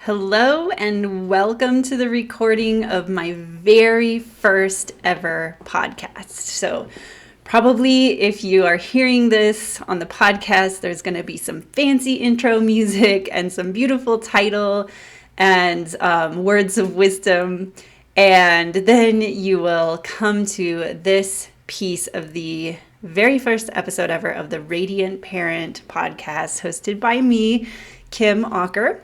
Hello and welcome to the recording of my very first ever podcast. So probably if you are hearing this on the podcast, there's going to be some fancy intro music and some beautiful title and words of wisdom. And then you will come to this piece of the very first episode ever of the Radiant Parent podcast hosted by me, Kim Ocker.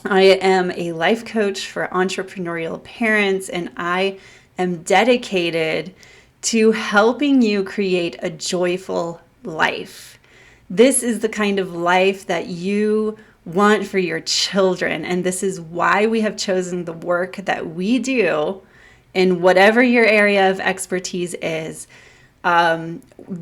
I am a life coach for entrepreneurial parents, and I am dedicated to helping you create a joyful life. This is the kind of life that you want for your children, and this is why we have chosen the work that we do in whatever your area of expertise is,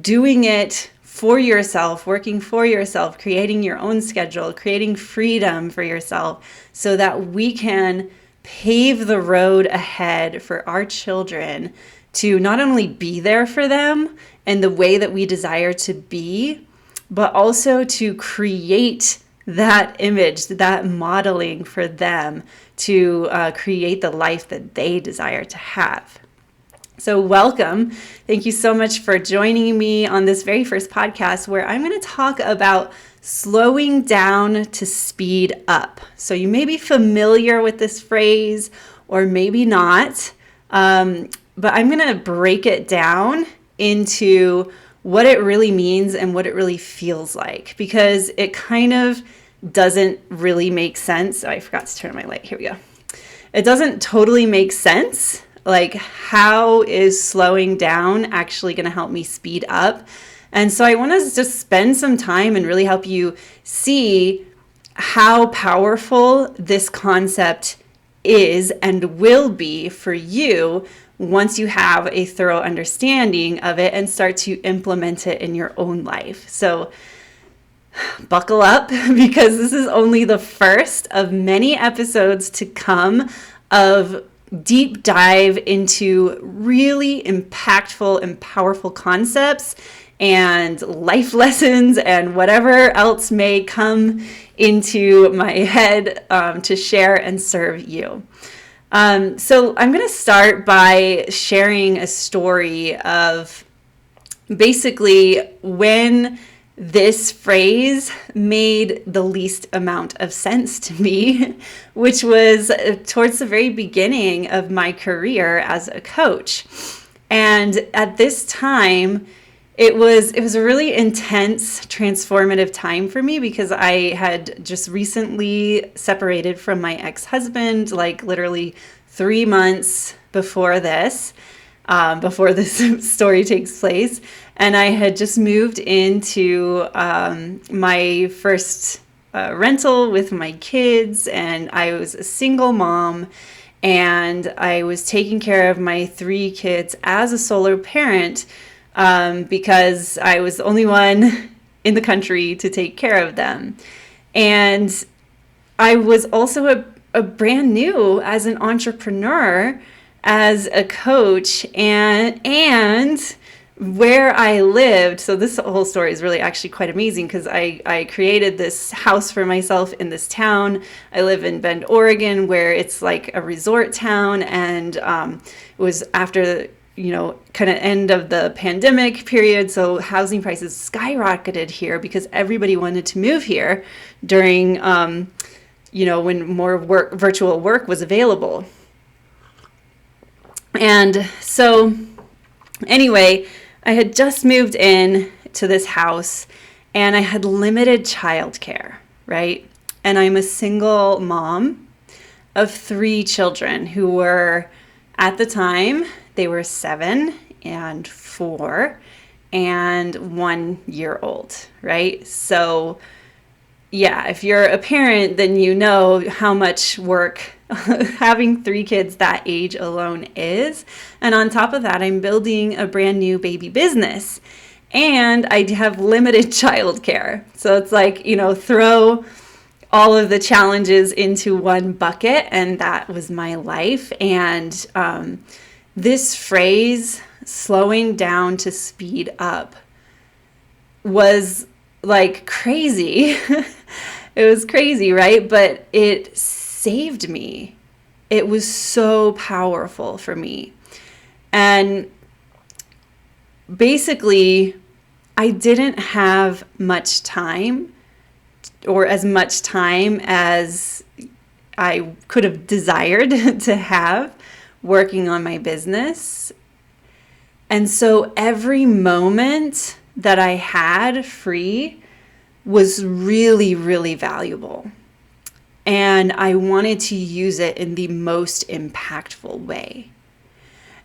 doing it for yourself, working for yourself, creating your own schedule, creating freedom for yourself so that we can pave the road ahead for our children to not only be there for them in the way that we desire to be, but also to create that image, that modeling for them to create the life that they desire to have. So welcome. Thank you so much for joining me on this very first podcast where I'm going to talk about slowing down to speed up. So you may be familiar with this phrase or maybe not, but I'm going to break it down into what it really means and what it really feels like, because it kind of doesn't really make sense. Oh, I forgot to turn on my light. Here we go. It doesn't totally make sense. Like, how is slowing down actually going to help me speed up? And so I want to just spend some time and really help you see how powerful this concept is and will be for you once you have a thorough understanding of it and start to implement it in your own life. So buckle up, because this is only the first of many episodes to come of deep dive into really impactful and powerful concepts and life lessons and whatever else may come into my head to share and serve you. So I'm going to start by sharing a story of basically when this phrase made the least amount of sense to me, which was towards the very beginning of my career as a coach. And at this time, it was a really intense, transformative time for me, because I had just recently separated from my ex-husband, like literally 3 months before this story takes place. And I had just moved into my first rental with my kids, and I was a single mom, and I was taking care of my 3 kids as a solo parent because I was the only one in the country to take care of them. And I was also a brand new as an entrepreneur, as a coach, and where I lived. So this whole story is really actually quite amazing, because I created this house for myself in this town. I live in Bend, Oregon, where it's like a resort town, and it was after kind of end of the pandemic period, so housing prices skyrocketed here because everybody wanted to move here during when more virtual work was available. And so anyway, I had just moved in to this house, and I had limited childcare, right? And I'm a single mom of 3 children who were, at the time, they were 7 and 4 and 1 year old, right? So yeah, if you're a parent, then you know how much work having 3 kids that age alone is. And on top of that, I'm building a brand new baby business, and I have limited childcare. So it's like, throw all of the challenges into one bucket, and that was my life. And this phrase, slowing down to speed up, was like crazy. It was crazy, right? But it saved me. It was so powerful for me. And basically, I didn't have much time, or as much time as I could have desired to have working on my business. And so every moment that I had free was really, really valuable. And I wanted to use it in the most impactful way.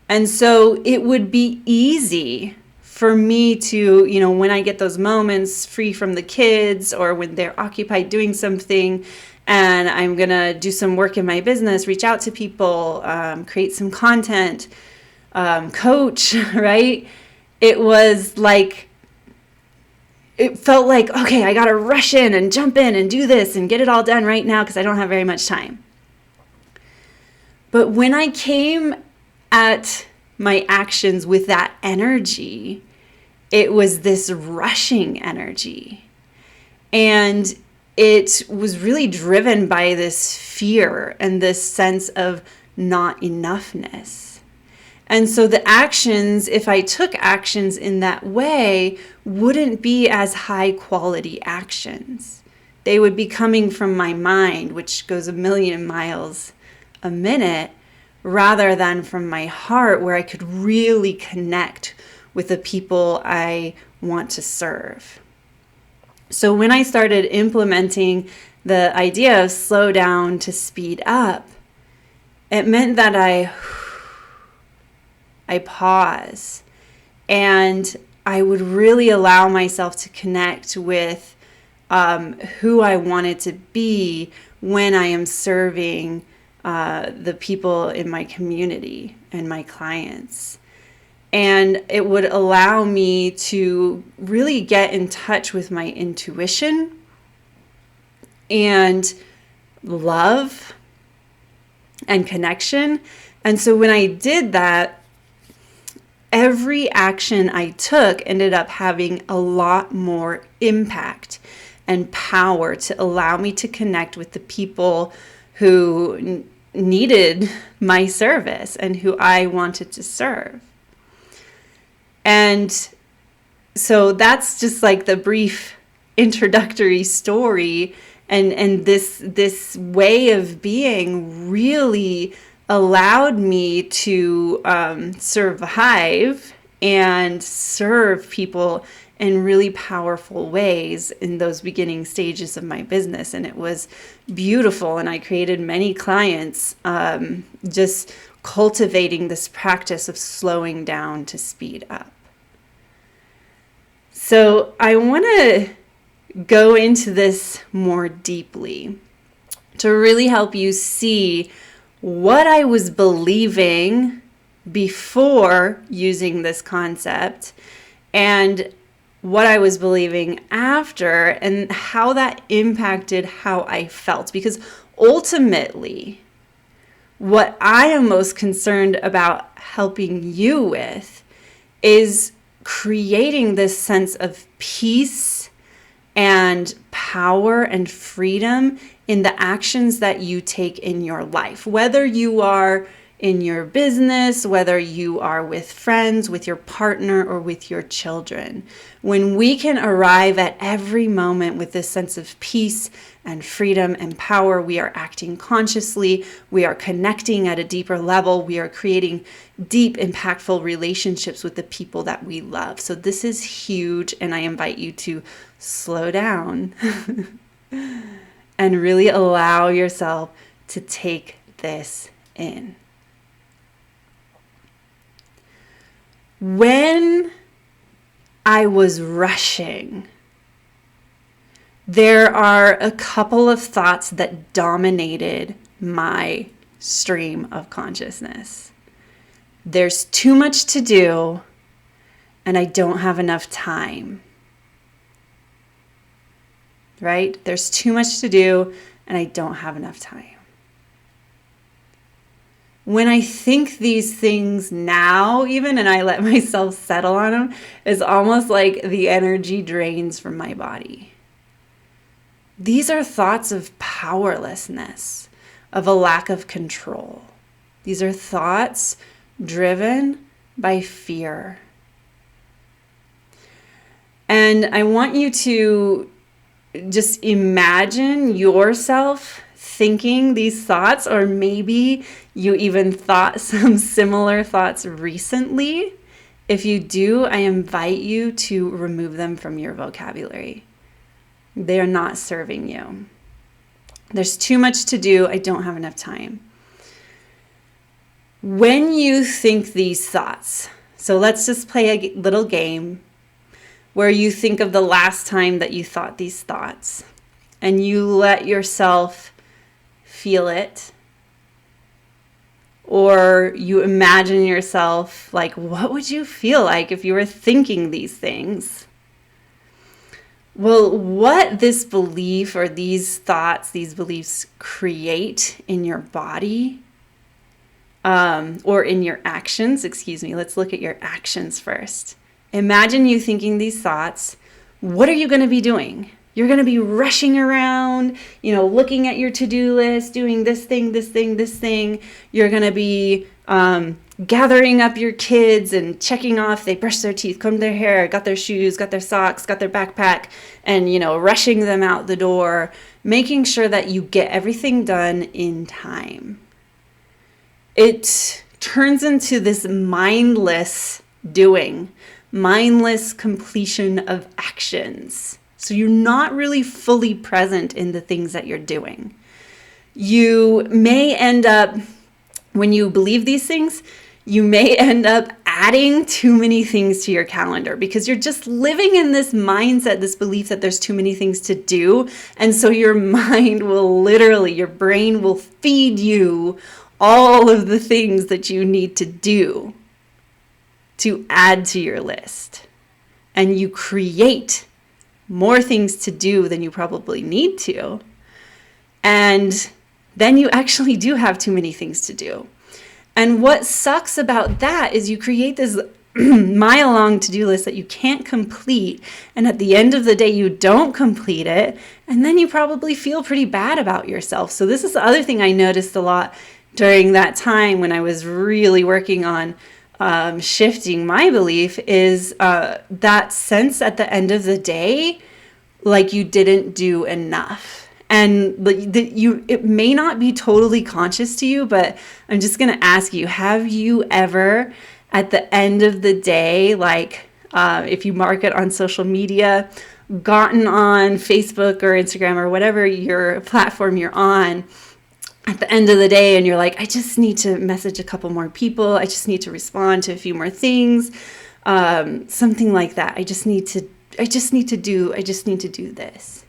And so it would be easy for me to, when I get those moments free from the kids, or when they're occupied doing something and I'm going to do some work in my business, reach out to people, create some content, coach, right? It felt like, okay, I got to rush in and jump in and do this and get it all done right now because I don't have very much time. But when I came at my actions with that energy, it was this rushing energy. And it was really driven by this fear and this sense of not enoughness. And so the actions, if I took actions in that way, wouldn't be as high quality actions. They would be coming from my mind, which goes a million miles a minute, rather than from my heart, where I could really connect with the people I want to serve. So when I started implementing the idea of slow down to speed up, it meant that I pause, and I would really allow myself to connect with who I wanted to be when I am serving the people in my community and my clients. And it would allow me to really get in touch with my intuition and love and connection. And so when I did that, every action I took ended up having a lot more impact and power to allow me to connect with the people who needed my service and who I wanted to serve. And so that's just like the brief introductory story. And this way of being really allowed me to survive and serve people in really powerful ways in those beginning stages of my business. And it was beautiful. And I created many clients just cultivating this practice of slowing down to speed up. So I want to go into this more deeply to really help you see what I was believing before using this concept and what I was believing after, and how that impacted how I felt. Because ultimately, what I am most concerned about helping you with is creating this sense of peace and power and freedom in the actions that you take in your life, whether you are in your business, whether you are with friends, with your partner, or with your children. When we can arrive at every moment with this sense of peace and freedom and power, we are acting consciously, we are connecting at a deeper level, we are creating deep, impactful relationships with the people that we love. So this is huge, and I invite you to slow down and really allow yourself to take this in. When I was rushing, there are a couple of thoughts that dominated my stream of consciousness. There's too much to do, and I don't have enough time. Right? There's too much to do, and I don't have enough time. When I think these things now, even, and I let myself settle on them, it's almost like the energy drains from my body. These are thoughts of powerlessness, of a lack of control. These are thoughts driven by fear. And I want you to just imagine yourself thinking these thoughts, or maybe you even thought some similar thoughts recently. If you do, I invite you to remove them from your vocabulary. They are not serving you. There's too much to do. I don't have enough time. When you think these thoughts, so let's just play a little game where you think of the last time that you thought these thoughts and you let yourself feel it. Or you imagine yourself like, what would you feel like if you were thinking these things? Well, what this belief or these thoughts, these beliefs create in your body, or in your actions, let's look at your actions first. Imagine you thinking these thoughts. What are you going to be doing? You're going to be rushing around, looking at your to-do list, doing this thing, this thing, this thing. You're going to be gathering up your kids and checking off they brushed their teeth, combed their hair, got their shoes, got their socks, got their backpack, and, rushing them out the door, making sure that you get everything done in time. It turns into this mindless doing, mindless completion of actions. So you're not really fully present in the things that you're doing. You may end up, when you believe these things, you may end up adding too many things to your calendar because you're just living in this mindset, this belief that there's too many things to do. And so your mind will literally, your brain will feed you all of the things that you need to do to add to your list. And you create more things to do than you probably need to. And then you actually do have too many things to do. And what sucks about that is you create this mile-long to-do list that you can't complete. And at the end of the day, you don't complete it. And then you probably feel pretty bad about yourself. So this is the other thing I noticed a lot during that time when I was really working on shifting my belief is that sense at the end of the day, like you didn't do enough. And it may not be totally conscious to you, but I'm just going to ask you, have you ever at the end of the day, like if you mark it on social media, gotten on Facebook or Instagram or whatever your platform you're on, at the end of the day, and you're like, I just need to message a couple more people. I just need to respond to a few more things. Something like that. I just need to do this.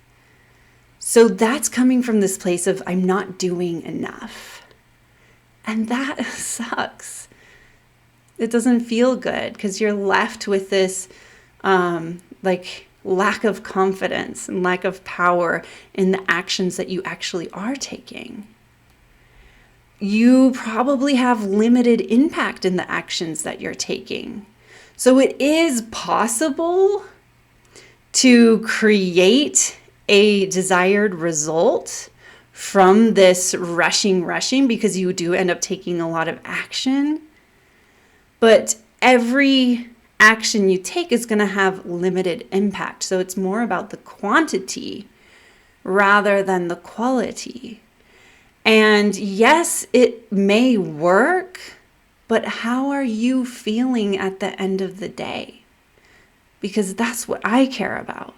So that's coming from this place of I'm not doing enough. And that sucks. It doesn't feel good because you're left with this lack of confidence and lack of power in the actions that you actually are taking. You probably have limited impact in the actions that you're taking. So it is possible to create a desired result from this rushing, because you do end up taking a lot of action. But every action you take is going to have limited impact. So it's more about the quantity rather than the quality. And yes, it may work, but how are you feeling at the end of the day? Because that's what I care about.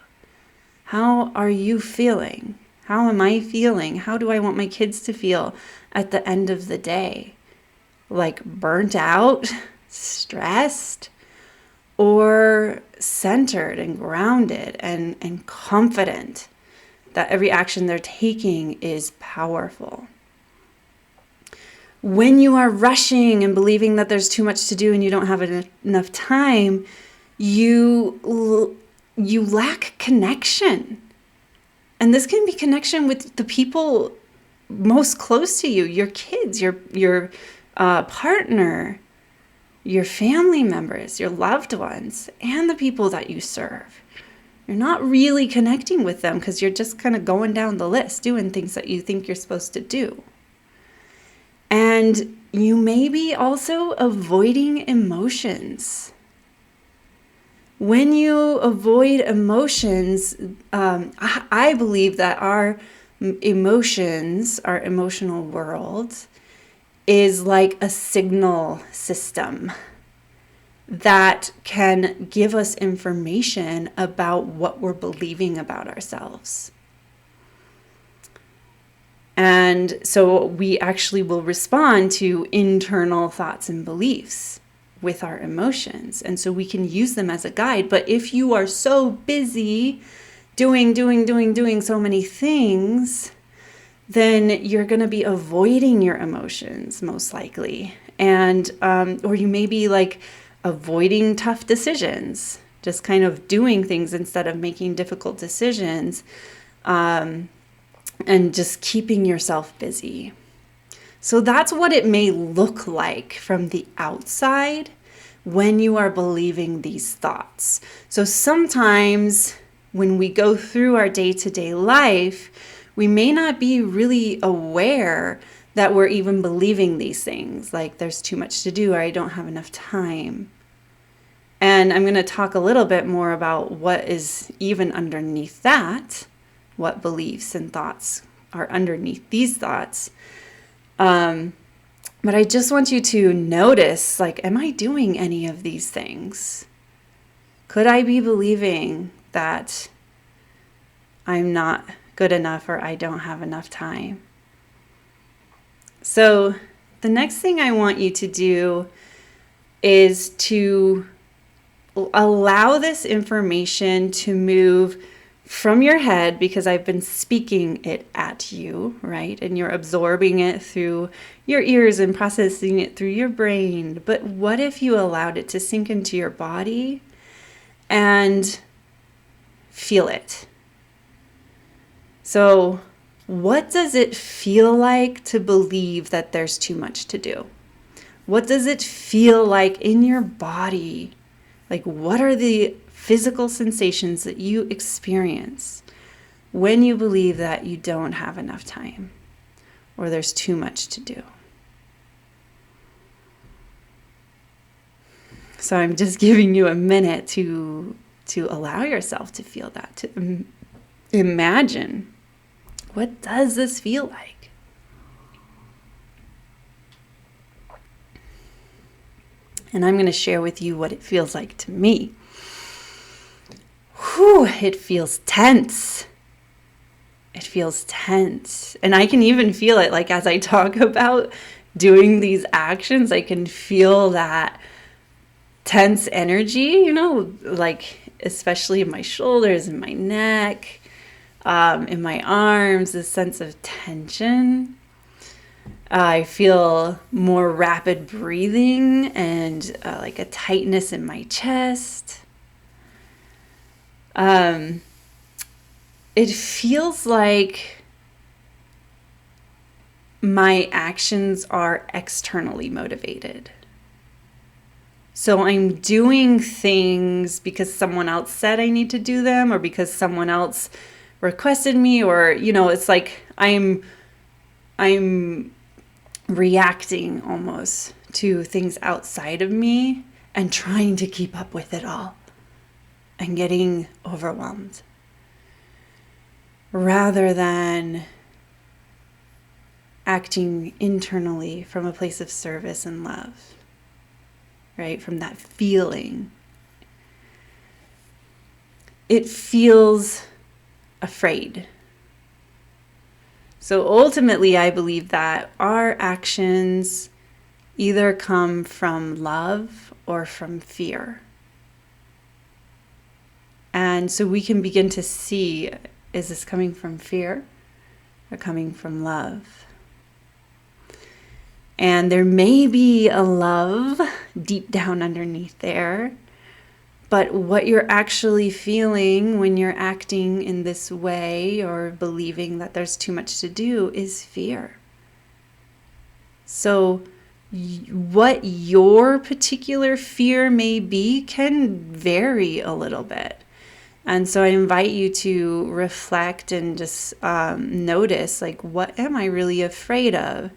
How are you feeling? How am I feeling? How do I want my kids to feel at the end of the day? Like burnt out, stressed, or centered and grounded and confident that every action they're taking is powerful. When you are rushing and believing that there's too much to do and you don't have enough time, you lack connection. And this can be connection with the people most close to you, your kids, your partner, your family members, your loved ones, and the people that you serve. You're not really connecting with them because you're just kind of going down the list, doing things that you think you're supposed to do. And you may be also avoiding emotions. When you avoid emotions, I believe that our emotions, our emotional world, is like a signal system that can give us information about what we're believing about ourselves. And so we actually will respond to internal thoughts and beliefs with our emotions. And so we can use them as a guide. But if you are so busy doing so many things, then you're going to be avoiding your emotions most likely. And, or you may be like avoiding tough decisions, just kind of doing things instead of making difficult decisions. And just keeping yourself busy. So that's what it may look like from the outside when you are believing these thoughts. So sometimes when we go through our day-to-day life, we may not be really aware that we're even believing these things, like there's too much to do or I don't have enough time. And I'm going to talk a little bit more about what is even underneath that. What beliefs and thoughts are underneath these thoughts. But I just want you to notice, like, am I doing any of these things? Could I be believing that I'm not good enough or I don't have enough time? So the next thing I want you to do is to allow this information to move from your head, because I've been speaking it at you, right? And you're absorbing it through your ears and processing it through your brain. But what if you allowed it to sink into your body and feel it? So what does it feel like to believe that there's too much to do? What does it feel like in your body? Like, what are the physical sensations that you experience when you believe that you don't have enough time or there's too much to do? So I'm just giving you a minute to allow yourself to feel that, to imagine, what does this feel like? And I'm going to share with you what it feels like to me. Whew, it feels tense. It feels tense. And I can even feel it, like as I talk about doing these actions, I can feel that tense energy, like especially in my shoulders and my neck, in my arms, this sense of tension. I feel more rapid breathing and like a tightness in my chest. It feels like my actions are externally motivated. So I'm doing things because someone else said I need to do them, or because someone else requested me, or, it's like I'm reacting almost to things outside of me and trying to keep up with it all and getting overwhelmed, rather than acting internally from a place of service and love, right? From that feeling. It feels afraid. So ultimately, I believe that our actions either come from love or from fear. And so we can begin to see, is this coming from fear or coming from love? And there may be a love deep down underneath there, but what you're actually feeling when you're acting in this way or believing that there's too much to do is fear. So what your particular fear may be can vary a little bit. And so I invite you to reflect and just notice, like, what am I really afraid of?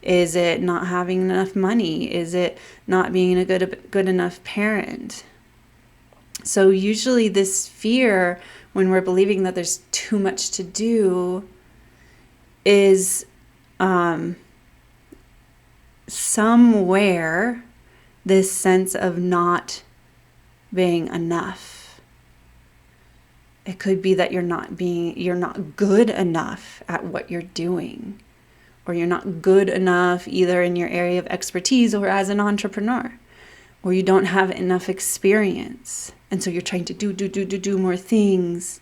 Is it not having enough money? Is it not being a good enough parent? So usually this fear, when we're believing that there's too much to do, is somewhere this sense of not being enough. It could be that you're not good enough at what you're doing, or you're not good enough either in your area of expertise or as an entrepreneur, or you don't have enough experience. And so you're trying to do more things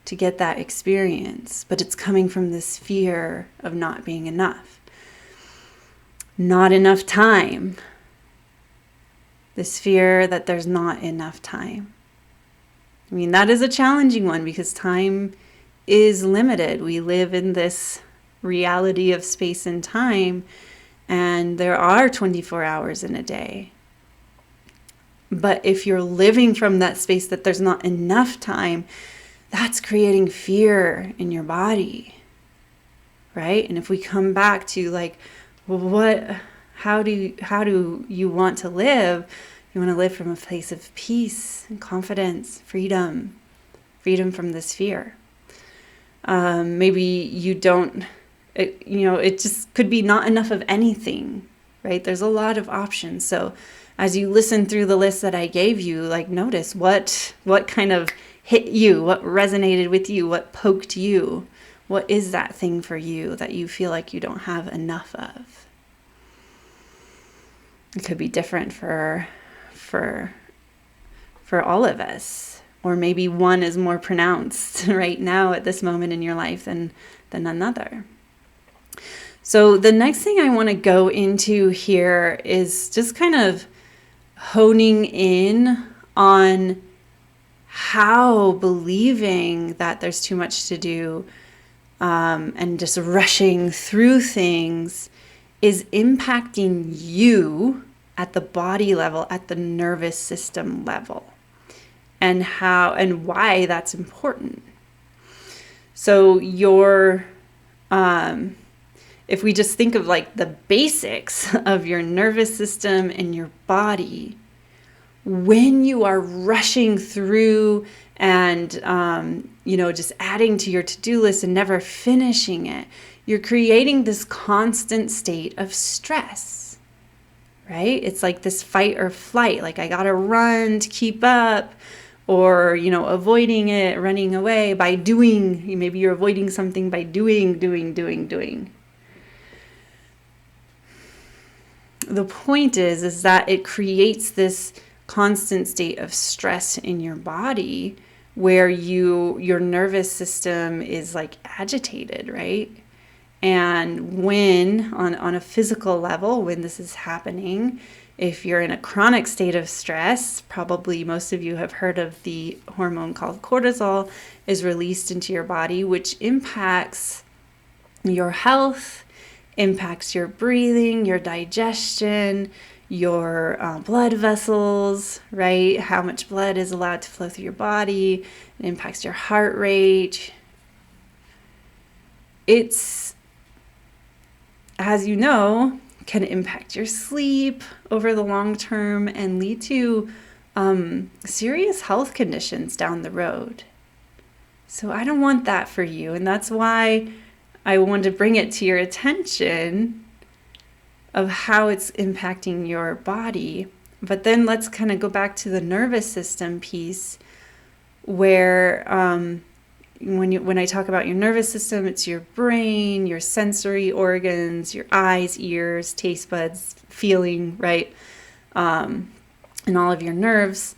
to get that experience, but it's coming from this fear of not being enough. Not enough time. This fear that there's not enough time. I mean, that is a challenging one because time is limited. We live in this reality of space and time, and there are 24 hours in a day. But if you're living from that space that there's not enough time, that's creating fear in your body, right? And if we come back to like, well, how do you want to live? You want to live from a place of peace and confidence, freedom from this fear. Maybe you don't, it just could be not enough of anything, right? There's a lot of options. So as you listen through the list that I gave you, like notice what kind of hit you, what resonated with you, what poked you, what is that thing for you that you feel like you don't have enough of? It could be different for all of us, or maybe one is more pronounced right now at this moment in your life than another. So the next thing I want to go into here is just kind of honing in on how believing that there's too much to do and just rushing through things is impacting you at the body level, at the nervous system level, and how and why that's important. So if we just think of like the basics of your nervous system and your body, when you are rushing through and, just adding to your to-do list and never finishing it, you're creating this constant state of stress, right? It's like this fight or flight, like I gotta run to keep up, or, avoiding it, running away by doing, maybe you're avoiding something by doing. The point is that it creates this constant state of stress in your body where your nervous system is like agitated, right? And when on a physical level, when this is happening, if you're in a chronic state of stress, probably most of you have heard of the hormone called cortisol is released into your body, which impacts your health, impacts your breathing, your digestion, your blood vessels, right? How much blood is allowed to flow through your body. It impacts your heart rate. It's, as you know, can impact your sleep over the long term and lead to serious health conditions down the road. So I don't want that for you. And that's why I wanted to bring it to your attention of how it's impacting your body. But then let's kind of go back to the nervous system piece where when I talk about your nervous system, it's your brain, your sensory organs, your eyes, ears, taste buds, feeling, right? And all of your nerves.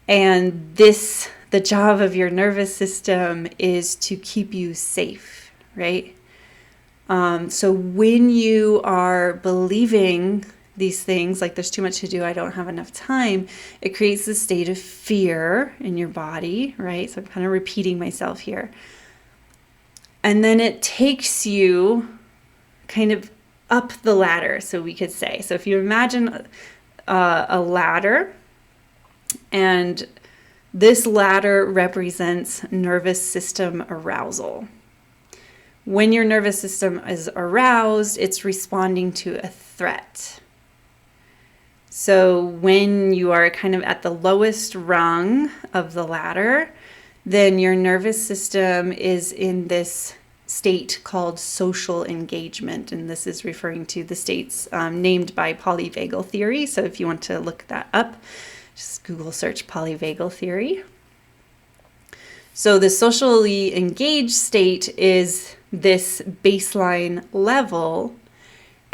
And the job of your nervous system is to keep you safe, right? So when you are believing these things, like there's too much to do, I don't have enough time, it creates this state of fear in your body, right? So I'm kind of repeating myself here. And then it takes you kind of up the ladder, so we could say. So if you imagine a ladder, and this ladder represents nervous system arousal. When your nervous system is aroused, it's responding to a threat. So when you are kind of at the lowest rung of the ladder, then your nervous system is in this state called social engagement. And this is referring to the states named by polyvagal theory. So if you want to look that up, just Google search polyvagal theory. So the socially engaged state is this baseline level.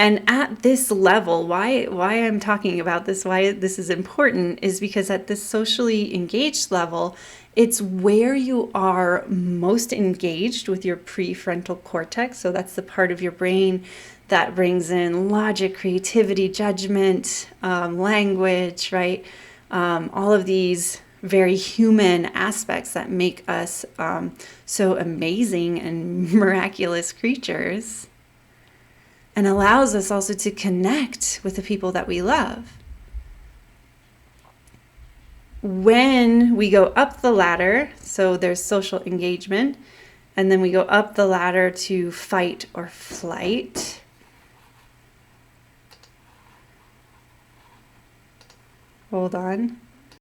And at this level, why I'm talking about this, why this is important, is because at this socially engaged level, it's where you are most engaged with your prefrontal cortex. So that's the part of your brain that brings in logic, creativity, judgment, language, right? All of these very human aspects that make us so amazing and miraculous creatures, and allows us also to connect with the people that we love. When we go up the ladder, so there's social engagement, and then we go up the ladder to fight or flight. Hold on.